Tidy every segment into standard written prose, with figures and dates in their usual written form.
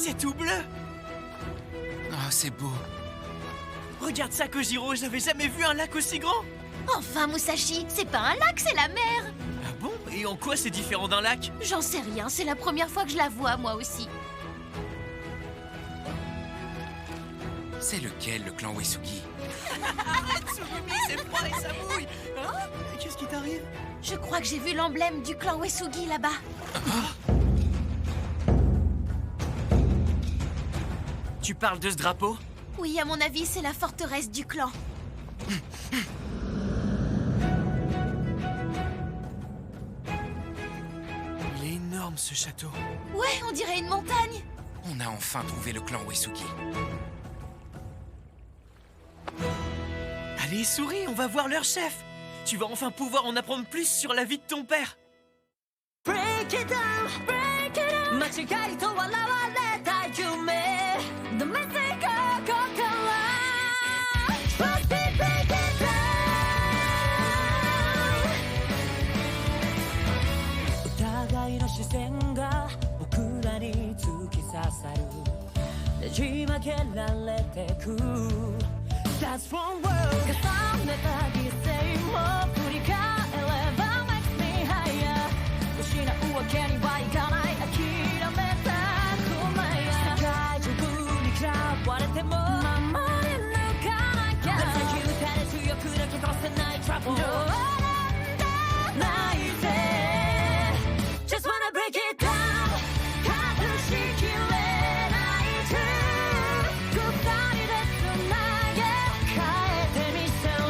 C'est tout bleu. Oh, c'est beau. Regarde ça, Kojiro, j'avais jamais vu un lac aussi grand. Enfin, Musashi, c'est pas un lac, c'est la mer. Ah bon? Et en quoi c'est différent d'un lac? J'en sais rien, c'est la première fois que je la vois, moi aussi. C'est lequel, le clan Uesugi? Tsugumi, c'est froid et ça mouille. Hein? Qu'est-ce qui t'arrive? Je crois que j'ai vu l'emblème du clan Uesugi là-bas. Tu parles de ce drapeau? Oui, à mon avis, c'est la forteresse du clan. Il est énorme, ce château. Ouais, on dirait une montagne. On a enfin trouvé le clan Uesugi. Allez, souris, on va voir leur chef. Tu vas enfin pouvoir en apprendre plus sur la vie de ton père. Break it down, break it down. 間違いと笑われた夢。The message ここから。Let's break it down. 疑いの視線が僕らに突き刺さる。ねじ曲げられてく。That's one world. 重ねた犠牲も振り返れば makes me higher. 失うわけにはいかない諦めたくない世界中に嫌われても守り抜かなきゃなぜ言うたれ強くだけどせない trouble どうなんだないぜ Just wanna break it down 隠しきれない2二人でつなげ変えてみせろ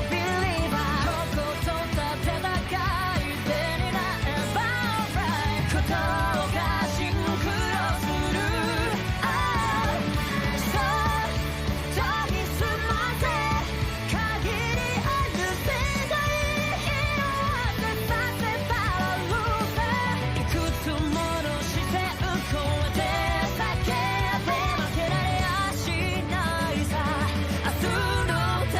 Believer ここと立てたかい手になれば Alright ことがシンクロするそう研ぎ澄ませ限りある世界色あせさせたらループいくつもの視線超えて叫んで負けられやしないさ明日のた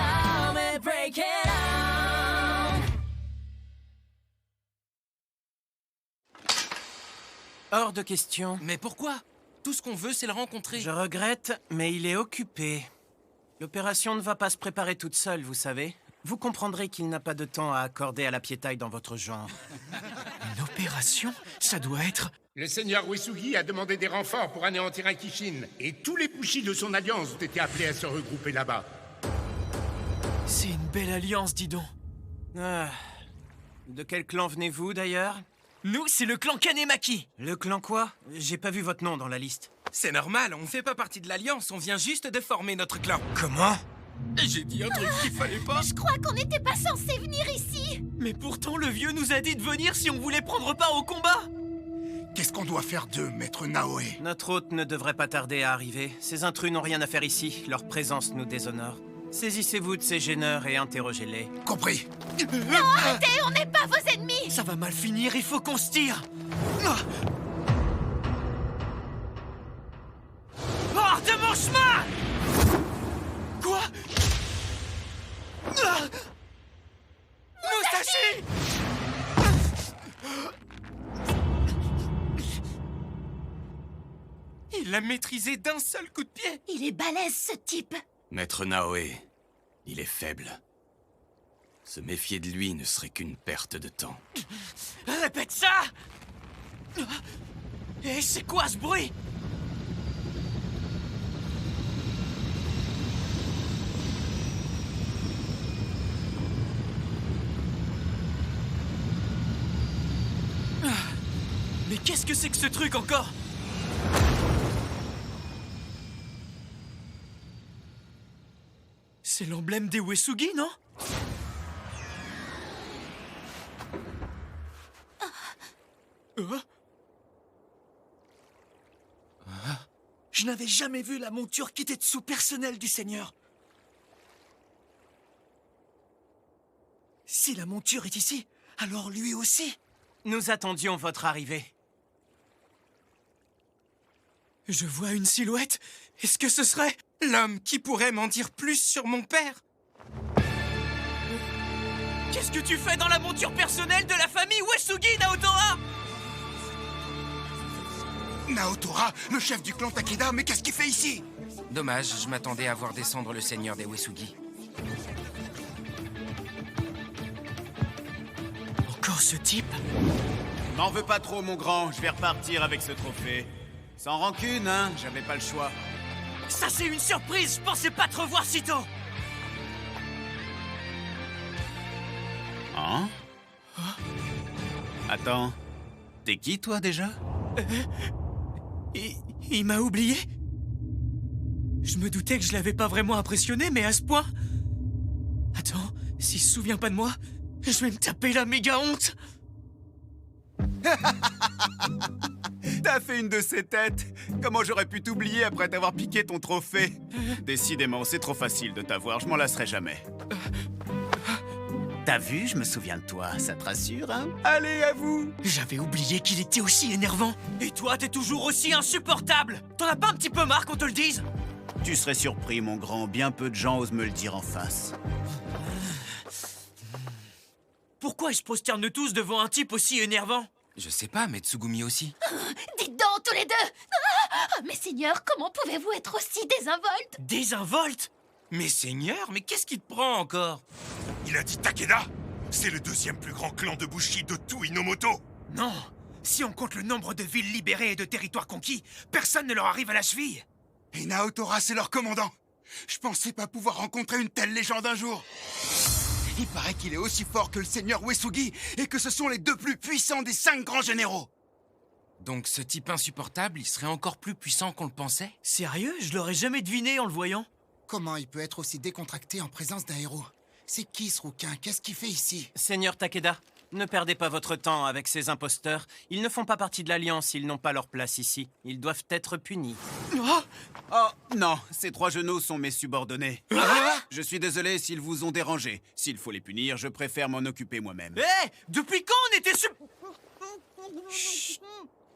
め Break it down Hors de question. Mais pourquoi? Tout ce qu'on veut, c'est le rencontrer. Je regrette, mais il est occupé. L'opération ne va pas se préparer toute seule, vous savez. Vous comprendrez qu'il n'a pas de temps à accorder à la piétaille dans votre genre. Une opération? Ça doit être... Le seigneur Uesugi a demandé des renforts pour anéantir Akishin, et tous les Pushi de son alliance ont été appelés à se regrouper là-bas. C'est une belle alliance, dis donc. Ah. De quel clan venez-vous, d'ailleurs? Nous, c'est le clan Kanemaki. Le clan quoi? J'ai pas vu votre nom dans la liste. C'est normal, on fait pas partie de l'Alliance, on vient juste de former notre clan. Comment? J'ai dit un truc qu'il fallait pas. Je crois qu'on n'était pas censé venir ici. Mais pourtant, le vieux nous a dit de venir si on voulait prendre part au combat. Qu'est-ce qu'on doit faire d'eux, maître Naoe? Notre hôte ne devrait pas tarder à arriver. Ces intrus n'ont rien à faire ici. Leur présence nous déshonore. Saisissez-vous de ces gêneurs et interrogez-les. Compris. Arrêtez, on n'est pas vos ennemis. Ça va mal finir, il faut qu'on se tire. Ah. Hors de mon chemin! Quoi? Ah. Musashi! Il l'a maîtrisé d'un seul coup de pied. Il est balèze, ce type. Maître Naoe, il est faible. Se méfier de lui ne serait qu'une perte de temps. Répète ça! Et c'est quoi ce bruit? Mais qu'est-ce que c'est que ce truc encore? C'est l'emblème des Uesugi, non? Je n'avais jamais vu la monture Kitetsu personnelle du Seigneur. Si la monture est ici, alors lui aussi. Nous attendions votre arrivée. Je vois une silhouette. Est-ce que ce serait... L'homme qui pourrait m'en dire plus sur mon père? Qu'est-ce que tu fais dans la monture personnelle de la famille Uesugi, Naotora? Naotora, le chef du clan Takeda, mais qu'est-ce qu'il fait ici? Dommage, je m'attendais à voir descendre le seigneur des Uesugi. Encore ce type? M'en veux pas trop, mon grand, je vais repartir avec ce trophée. Sans rancune, hein, j'avais pas le choix. Ça, c'est une surprise! Je pensais pas te revoir si tôt! Hein? Attends, t'es qui, toi, déjà? Il m'a oublié? Je me doutais que je l'avais pas vraiment impressionné, mais à ce point... Attends, s'il se souvient pas de moi, je vais me taper la méga honte! T'as fait une de ces têtes. Comment j'aurais pu t'oublier après t'avoir piqué ton trophée? Décidément, c'est trop facile de t'avoir, je m'en lasserai jamais. T'as vu, je me souviens de toi, ça te rassure, hein? Allez, à vous! J'avais oublié qu'il était aussi énervant. Et toi, t'es toujours aussi insupportable! T'en as pas un petit peu marre qu'on te le dise? Tu serais surpris, mon grand, bien peu de gens osent me le dire en face. Pourquoi ils se prosternent tous devant un type aussi énervant? Je sais pas, mais Tsugumi aussi. Dites donc, tous les deux! Mais seigneur, comment pouvez-vous être aussi désinvolte? Désinvolte? Mais seigneur, mais qu'est-ce qui te prend encore? Il a dit Takeda? C'est le deuxième plus grand clan de Bushi de tout Inomoto. Non! Si on compte le nombre de villes libérées et de territoires conquis, personne ne leur arrive à la cheville! Et Naotora, c'est leur commandant. Je pensais pas pouvoir rencontrer une telle légende un jour. Il paraît qu'il est aussi fort que le seigneur Uesugi et que ce sont les deux plus puissants des 5 grands généraux. Donc ce type insupportable, il serait encore plus puissant qu'on le pensait? Sérieux? Je l'aurais jamais deviné en le voyant. Comment il peut être aussi décontracté en présence d'un héros? C'est qui ce rouquin? Qu'est-ce qu'il fait ici? Seigneur Takeda, ne perdez pas votre temps avec ces imposteurs. Ils ne font pas partie de l'Alliance, ils n'ont pas leur place ici. Ils doivent être punis. Oh, non, ces 3 genoux sont mes subordonnés. Je suis désolé s'ils vous ont dérangé. S'il faut les punir, je préfère m'en occuper moi-même. Hé! Depuis quand on était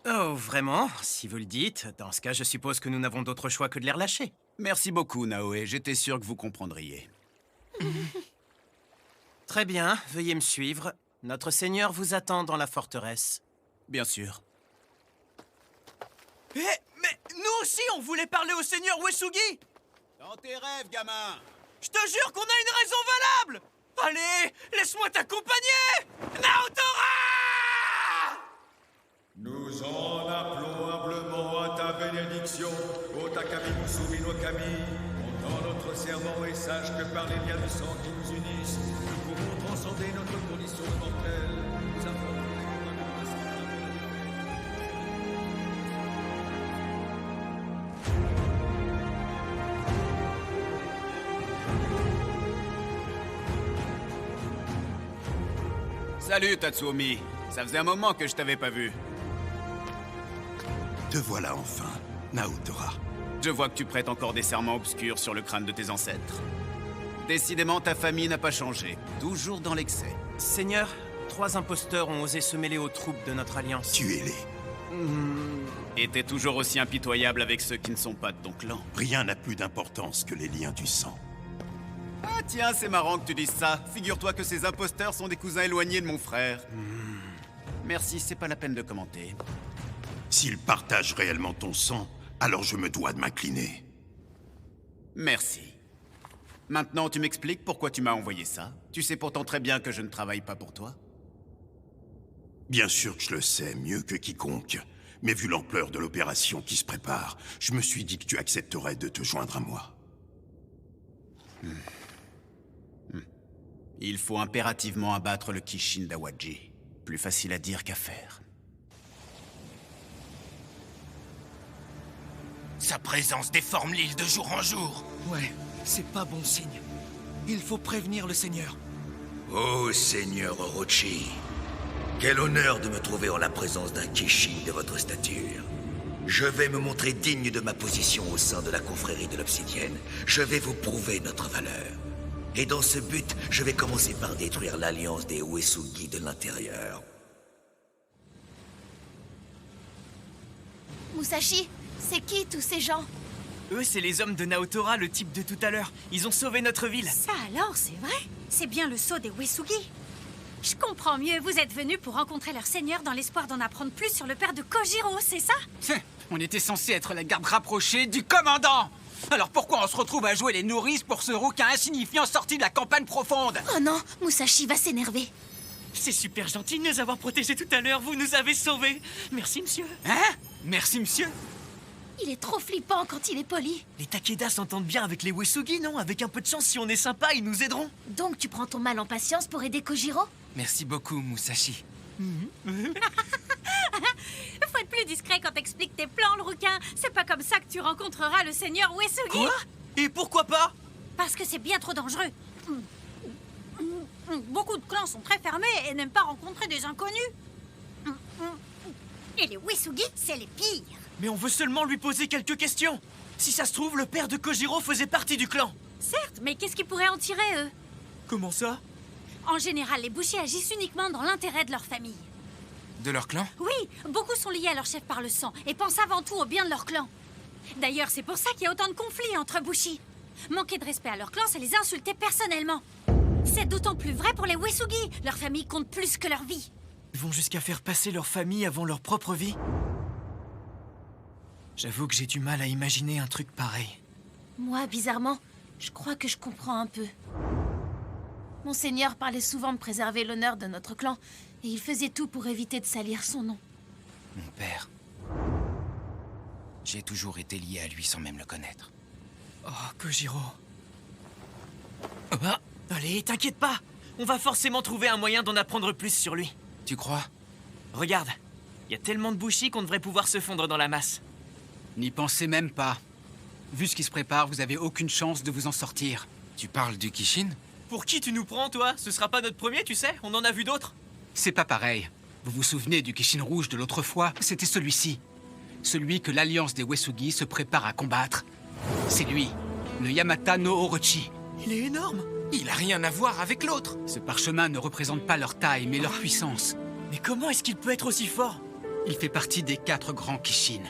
Oh, vraiment? Si vous le dites, dans ce cas, je suppose que nous n'avons d'autre choix que de les relâcher. Merci beaucoup, Naoe, j'étais sûr que vous comprendriez. Très bien, veuillez me suivre. Notre seigneur vous attend dans la forteresse. Bien sûr. Hé, mais nous aussi, on voulait parler au seigneur Uesugi! Dans tes rêves, gamin! Je te jure qu'on a une raison valable! Allez, laisse-moi t'accompagner! Naotora! Nous en appelons humblement à ta bénédiction, ô Takami Musubi no Kami. Entends notre serment et sache que par les liens de sang qui nous unissent, nous pourrons transcender notre condition mortelle. Nous affrontons Salut, Tatsuomi. Ça faisait un moment que je t'avais pas vu. Te voilà enfin, Naotora. Je vois que tu prêtes encore des serments obscurs sur le crâne de tes ancêtres. Décidément, ta famille n'a pas changé. Toujours dans l'excès. Seigneur, 3 imposteurs ont osé se mêler aux troupes de notre alliance. Tuez-les. Et t'es toujours aussi impitoyable avec ceux qui ne sont pas de ton clan. Rien n'a plus d'importance que les liens du sang. Ah tiens, c'est marrant que tu dises ça. Figure-toi que ces imposteurs sont des cousins éloignés de mon frère. Merci, c'est pas la peine de commenter. S'ils partagent réellement ton sang, alors je me dois de m'incliner. Merci. Maintenant, tu m'expliques pourquoi tu m'as envoyé ça? Tu sais pourtant très bien que je ne travaille pas pour toi. Bien sûr que je le sais, mieux que quiconque. Mais vu l'ampleur de l'opération qui se prépare, je me suis dit que tu accepterais de te joindre à moi. Il faut impérativement abattre le Kishin d'Awaji. Plus facile à dire qu'à faire. Sa présence déforme l'île de jour en jour. Ouais, c'est pas bon signe. Il faut prévenir le seigneur. Ô Seigneur Orochi, quel honneur de me trouver en la présence d'un Kishin de votre stature. Je vais me montrer digne de ma position au sein de la confrérie de l'Obsidienne. Je vais vous prouver notre valeur. Et dans ce but, je vais commencer par détruire l'alliance des Uesugi de l'intérieur. Musashi, c'est qui tous ces gens? Eux, c'est les hommes de Naotora, le type de tout à l'heure. Ils ont sauvé notre ville. Ça alors, c'est vrai? C'est bien le sceau des Uesugi. Je comprends mieux, vous êtes venus pour rencontrer leur seigneur dans l'espoir d'en apprendre plus sur le père de Kojiro, c'est ça? On était censé être la garde rapprochée du commandant. Alors pourquoi on se retrouve à jouer les nourrices pour ce rouquin insignifiant sorti de la campagne profonde? Oh non, Musashi va s'énerver. C'est super gentil de nous avoir protégés tout à l'heure. Vous nous avez sauvés. Merci, monsieur. Hein? Merci, monsieur. Il est trop flippant quand il est poli. Les Takeda s'entendent bien avec les Uesugi, non? Avec un peu de chance, si on est sympa, ils nous aideront. Donc tu prends ton mal en patience pour aider Kojiro? Merci beaucoup, Musashi. Faut être plus discret quand t'expliques tes plans, le rouquin. C'est pas comme ça que tu rencontreras le seigneur Uesugi. Quoi? Et pourquoi pas? Parce que c'est bien trop dangereux. Beaucoup de clans sont très fermés et n'aiment pas rencontrer des inconnus. Et les Uesugi, c'est les pires. Mais on veut seulement lui poser quelques questions. Si ça se trouve, le père de Kojiro faisait partie du clan. Certes, mais qu'est-ce qu'ils pourraient en tirer, eux? Comment ça? En général, les Bushi agissent uniquement dans l'intérêt de leur famille. De leur clan? Oui, beaucoup sont liés à leur chef par le sang et pensent avant tout au bien de leur clan. D'ailleurs, c'est pour ça qu'il y a autant de conflits entre Bushi. Manquer de respect à leur clan, c'est les insulter personnellement. C'est d'autant plus vrai pour les Uesugi. Leur famille compte plus que leur vie. Ils vont jusqu'à faire passer leur famille avant leur propre vie. J'avoue que j'ai du mal à imaginer un truc pareil. Moi, bizarrement, je crois que je comprends un peu. Monseigneur parlait souvent de préserver l'honneur de notre clan, et il faisait tout pour éviter de salir son nom. Mon père. J'ai toujours été lié à lui sans même le connaître. Oh, Kojiro. Ah, allez, t'inquiète pas. On va forcément trouver un moyen d'en apprendre plus sur lui. Tu crois? Regarde, il y a tellement de Bushi qu'on devrait pouvoir se fondre dans la masse. N'y pensez même pas. Vu ce qui se prépare, vous avez aucune chance de vous en sortir. Tu parles du Kishin? Pour qui tu nous prends, toi? Ce sera pas notre premier, tu sais. On en a vu d'autres. C'est pas pareil. Vous vous souvenez du Kishin rouge de l'autre fois? C'était celui-ci. Celui que l'Alliance des Uesugi se prépare à combattre. C'est lui, le Yamata no Orochi. Il est énorme. Il a rien à voir avec l'autre. Ce parchemin ne représente pas leur taille, mais leur puissance. Mais comment est-ce qu'il peut être aussi fort? Il fait partie des 4 grands Kishin.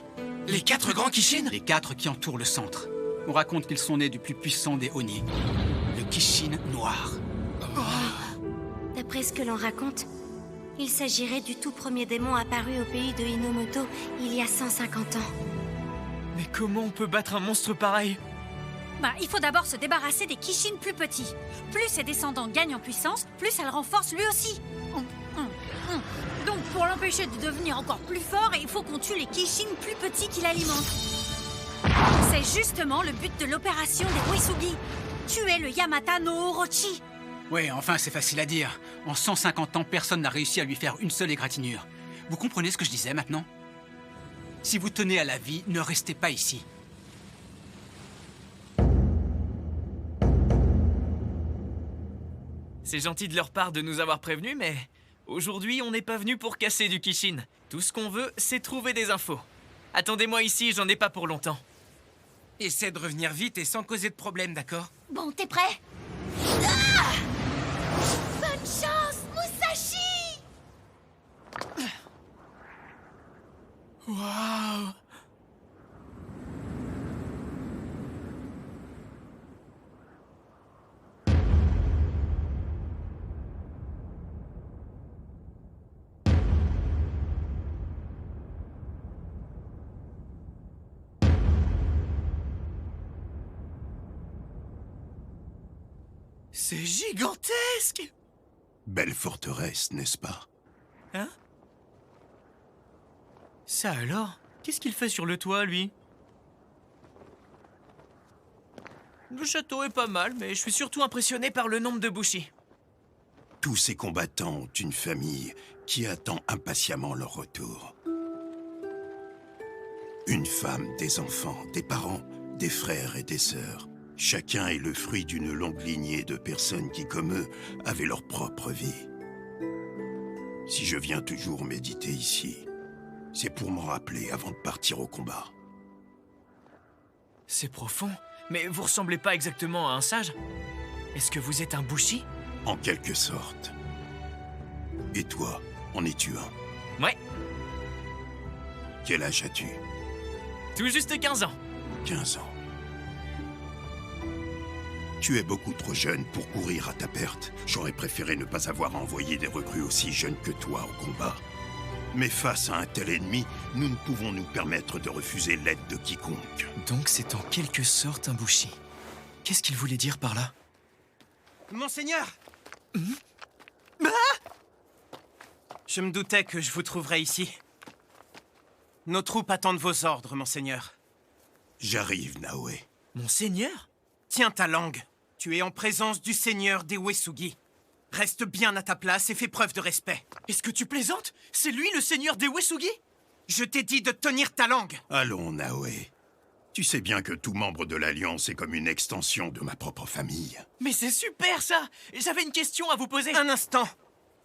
Les 4 grands Kishin? Les 4 qui entourent le centre. On raconte qu'ils sont nés du plus puissant des Oni. Le Kishin noir. D'après ce que l'on raconte, il s'agirait du tout premier démon apparu au pays de Hinomoto il y a 150 ans. Mais comment on peut battre un monstre pareil? Il faut d'abord se débarrasser des Kishin plus petits. Plus ses descendants gagnent en puissance, plus ça le renforce lui aussi. Donc pour l'empêcher de devenir encore plus fort, il faut qu'on tue les Kishin plus petits qui l'alimentent. C'est justement le but de l'opération des Uesugi. Tuer le Yamata no Orochi. Ouais, enfin, c'est facile à dire. En 150 ans, personne n'a réussi à lui faire une seule égratignure. Vous comprenez ce que je disais maintenant? Si vous tenez à la vie, ne restez pas ici. C'est gentil de leur part de nous avoir prévenus, mais aujourd'hui, on n'est pas venu pour casser du Kishin. Tout ce qu'on veut, c'est trouver des infos. Attendez-moi ici, j'en ai pas pour longtemps. Essaie de revenir vite et sans causer de problème, d'accord? Bon, t'es prêt? Ah! Bonne chance, Musashi! Waouh! C'est gigantesque! Belle forteresse, n'est-ce pas? Hein? Ça alors? Qu'est-ce qu'il fait sur le toit, lui? Le château est pas mal, mais je suis surtout impressionné par le nombre de Bushi. Tous ces combattants ont une famille qui attend impatiemment leur retour. Une femme, des enfants, des parents, des frères et des sœurs. Chacun est le fruit d'une longue lignée de personnes qui, comme eux, avaient leur propre vie. Si je viens toujours méditer ici, c'est pour m'en rappeler avant de partir au combat. C'est profond, mais vous ressemblez pas exactement à un sage. Est-ce que vous êtes un Bushi? En quelque sorte. Et toi, en es-tu un? Ouais. Quel âge as-tu? Tout juste 15 ans. 15 ans. Tu es beaucoup trop jeune pour courir à ta perte. J'aurais préféré ne pas avoir à envoyer des recrues aussi jeunes que toi au combat. Mais face à un tel ennemi, nous ne pouvons nous permettre de refuser l'aide de quiconque. Donc c'est en quelque sorte un Bushi. Qu'est-ce qu'il voulait dire par là? Monseigneur! Je me doutais que je vous trouverais ici. Nos troupes attendent vos ordres, monseigneur. J'arrive, Naoe. Monseigneur? Tiens ta langue. Tu es en présence du seigneur des Uesugi. Reste bien à ta place et fais preuve de respect. Est-ce que tu plaisantes? C'est lui le seigneur des Uesugi? Je t'ai dit de tenir ta langue. Allons, Naoe. Tu sais bien que tout membre de l'Alliance est comme une extension de ma propre famille. Mais c'est super ça! J'avais une question à vous poser. Un instant.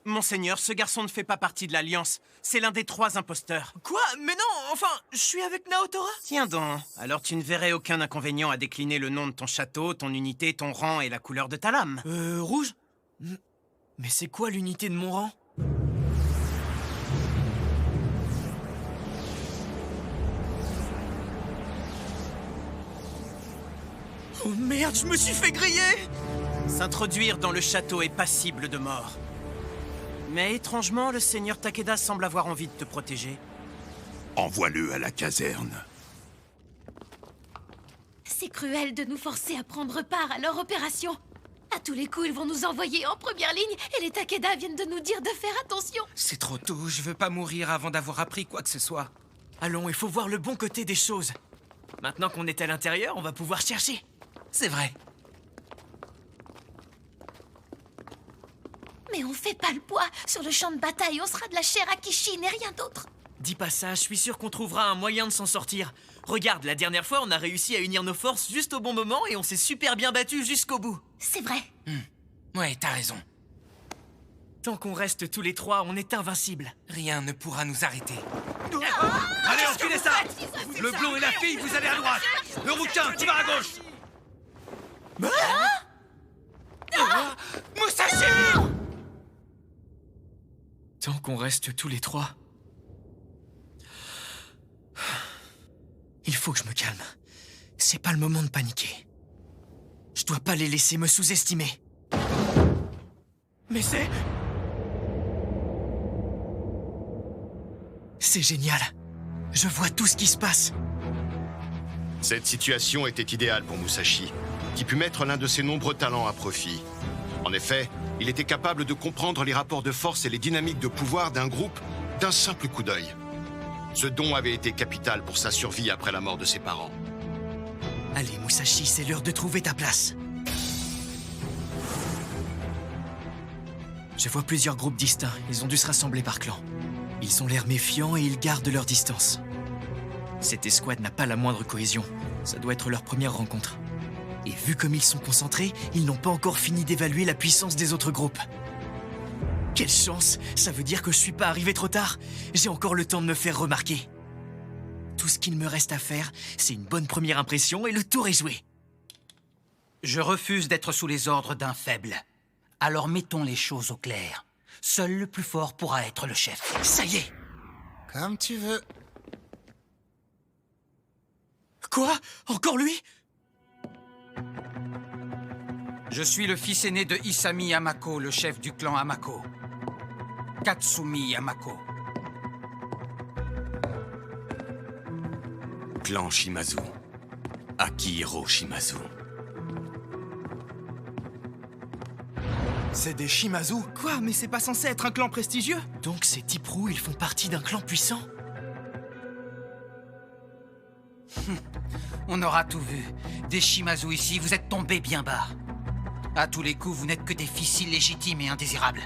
Monseigneur, ce garçon ne fait pas partie de l'Alliance. C'est l'un des 3 imposteurs. Quoi? Mais non, enfin, je suis avec Naotora. Tiens donc, alors tu ne verrais aucun inconvénient à décliner le nom de ton château, ton unité, ton rang et la couleur de ta lame. Rouge? Mais c'est quoi l'unité de mon rang? Oh merde, je me suis fait griller! S'introduire dans le château est passible de mort. Mais étrangement, le seigneur Takeda semble avoir envie de te protéger. Envoie-le à la caserne. C'est cruel de nous forcer à prendre part à leur opération. À tous les coups, ils vont nous envoyer en première ligne et les Takeda viennent de nous dire de faire attention. C'est trop tôt, je veux pas mourir avant d'avoir appris quoi que ce soit. Allons, il faut voir le bon côté des choses. Maintenant qu'on est à l'intérieur, on va pouvoir chercher. C'est vrai. Mais on fait pas le poids. Sur le champ de bataille, on sera de la chair à Kishin et rien d'autre. Dis pas ça, je suis sûr qu'on trouvera un moyen de s'en sortir. Regarde, la dernière fois, on a réussi à unir nos forces juste au bon moment et on s'est super bien battus jusqu'au bout. C'est vrai. Ouais, t'as raison. Tant qu'on reste tous les 3, on est invincibles. Rien ne pourra nous arrêter. Allez, enfilez ça! Le blond et la fille, vous allez à droite! Le rouquin, tu vas à gauche! Musashi! Tant qu'on reste tous les 3... Il faut que je me calme. C'est pas le moment de paniquer. Je dois pas les laisser me sous-estimer. Mais c'est... C'est génial. Je vois tout ce qui se passe. Cette situation était idéale pour Musashi, qui put mettre l'un de ses nombreux talents à profit. En effet, il était capable de comprendre les rapports de force et les dynamiques de pouvoir d'un groupe d'un simple coup d'œil. Ce don avait été capital pour sa survie après la mort de ses parents. Allez, Musashi, c'est l'heure de trouver ta place. Je vois plusieurs groupes distincts. Ils ont dû se rassembler par clan. Ils ont l'air méfiants et ils gardent leur distance. Cette escouade n'a pas la moindre cohésion. Ça doit être leur première rencontre. Et vu comme ils sont concentrés, ils n'ont pas encore fini d'évaluer la puissance des autres groupes. Quelle chance! Ça veut dire que je suis pas arrivé trop tard. J'ai encore le temps de me faire remarquer. Tout ce qu'il me reste à faire, c'est une bonne première impression et le tour est joué. Je refuse d'être sous les ordres d'un faible. Alors mettons les choses au clair. Seul le plus fort pourra être le chef. Ça y est! Comme tu veux. Quoi? Encore lui? Je suis le fils aîné de Isami Yamako, le chef du clan Hamako. Katsumi Yamako. Clan Shimazu. Akihiro Shimazu. C'est des Shimazu? Quoi? Mais c'est pas censé être un clan prestigieux? Donc ces types roux, ils font partie d'un clan puissant? On aura tout vu. Des Shimazu ici, vous êtes tombés bien bas. À tous les coups, vous n'êtes que des fils illégitimes et indésirables.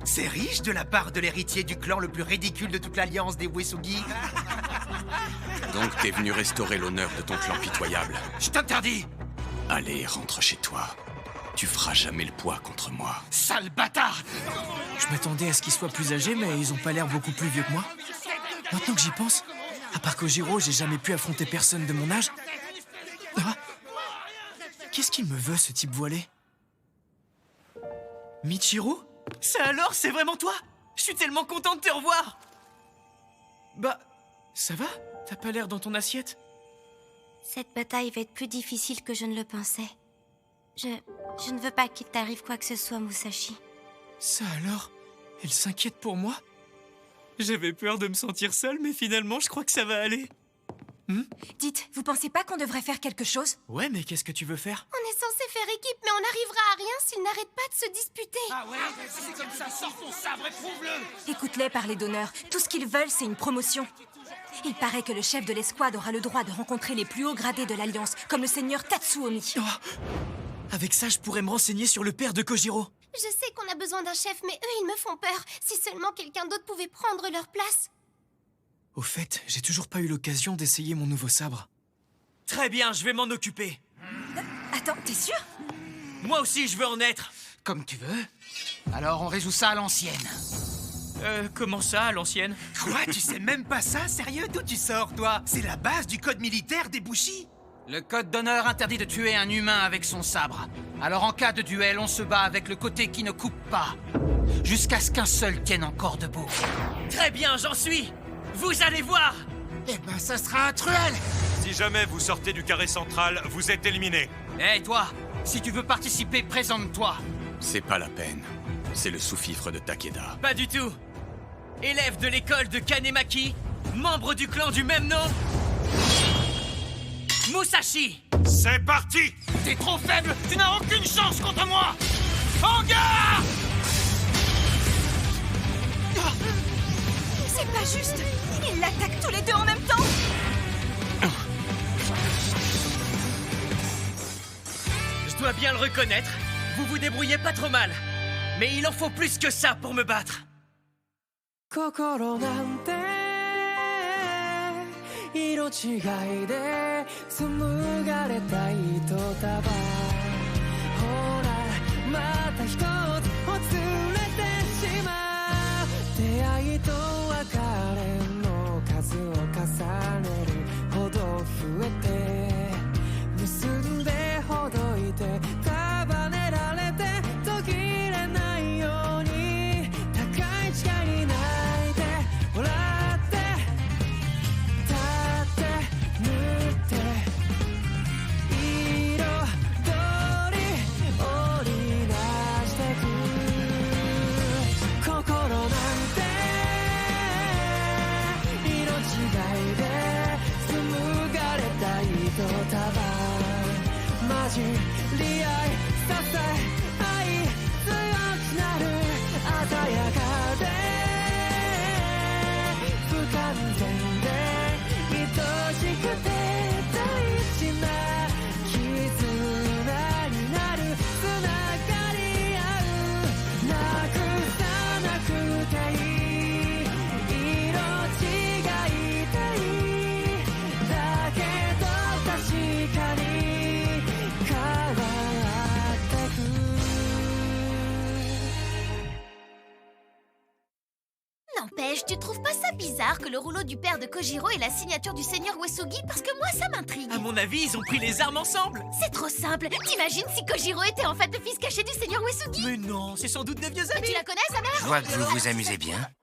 C'est riche de la part de l'héritier du clan le plus ridicule de toute l'alliance des Uesugi. Donc t'es venu restaurer l'honneur de ton clan pitoyable. Je t'interdis! Allez, rentre chez toi. Tu feras jamais le poids contre moi. Sale bâtard! Je m'attendais à ce qu'ils soient plus âgés, mais ils ont pas l'air beaucoup plus vieux que moi. Maintenant que j'y pense, à part Kojiro, j'ai jamais pu affronter personne de mon âge. Ah. Qu'est-ce qu'il me veut, ce type voilé? Michiru? Ça alors, c'est vraiment toi? Je suis tellement content de te revoir! Bah, ça va? T'as pas l'air dans ton assiette? Cette bataille va être plus difficile que je ne le pensais. Je ne veux pas qu'il t'arrive quoi que ce soit, Musashi. Ça alors? Elle s'inquiète pour moi? J'avais peur de me sentir seul, mais finalement, je crois que ça va aller. Dites, vous pensez pas qu'on devrait faire quelque chose? Ouais, mais qu'est-ce que tu veux faire? On est censé faire équipe, mais on n'arrivera à rien s'ils n'arrêtent pas de se disputer. Ah ouais, c'est comme ça, sors ton sabre et prouve-le! Écoute-les parler d'honneur. Tout ce qu'ils veulent, c'est une promotion. Il paraît que le chef de l'escouade aura le droit de rencontrer les plus hauts gradés de l'Alliance, comme le seigneur Tatsuomi. Avec ça, je pourrais me renseigner sur le père de Kojiro. Je sais qu'on a besoin d'un chef, mais eux, ils me font peur. Si seulement quelqu'un d'autre pouvait prendre leur place. Au fait, j'ai toujours pas eu l'occasion d'essayer mon nouveau sabre. Très bien, je vais m'en occuper. Attends, t'es sûr? Moi aussi, je veux en être. Comme tu veux. Alors on résout ça à l'ancienne. Comment ça, à l'ancienne? Quoi? Tu sais même pas ça? Sérieux? D'où tu sors, toi? C'est la base du code militaire des Bushi. Le code d'honneur interdit de tuer un humain avec son sabre. Alors en cas de duel, on se bat avec le côté qui ne coupe pas. Jusqu'à ce qu'un seul tienne encore debout. Très bien, j'en suis. Vous allez voir. Eh ben, ça sera un truel. Si jamais vous sortez du carré central, vous êtes éliminé. Hé, toi, si tu veux participer, présente-toi. C'est pas la peine. C'est le sous-fifre de Takeda. Pas du tout. Élève de l'école de Kanemaki, membre du clan du même nom, Musashi. C'est parti. T'es trop faible, tu n'as aucune chance contre moi. En garde! C'est pas juste. Ils l'attaquent tous les deux en même temps. Je dois bien le reconnaître, vous vous débrouillez pas trop mal. Mais il en faut plus que ça pour me battre. 心なんて色違いで紡がれた糸束ほらまた一つほつれてしまう出会いと別れの数を重ねるほど増えて結んでほどいて束ねられて途切れないように高い誓いにな笑って立って塗って彩り織り出してく心なんて色違いで紡がれた糸束混じり合い支え合い強くなる鮮やかで不完全で愛しくて大事な絆になるつながり合うなくさなくていい色違いたいだけど確かに変わってく N'empêche, tu trouves pas ça bizarre que le rouleau du père de Kojiro ait la signature du seigneur Uesugi? Parce que moi, ça m'intrigue. À mon avis, ils ont pris les armes ensemble. C'est trop simple. T'imagines si Kojiro était en fait le fils caché du seigneur Uesugi? Mais non, c'est sans doute des vieux amis. Tu la connais, sa mère? Je vois que vous vous amusez bien.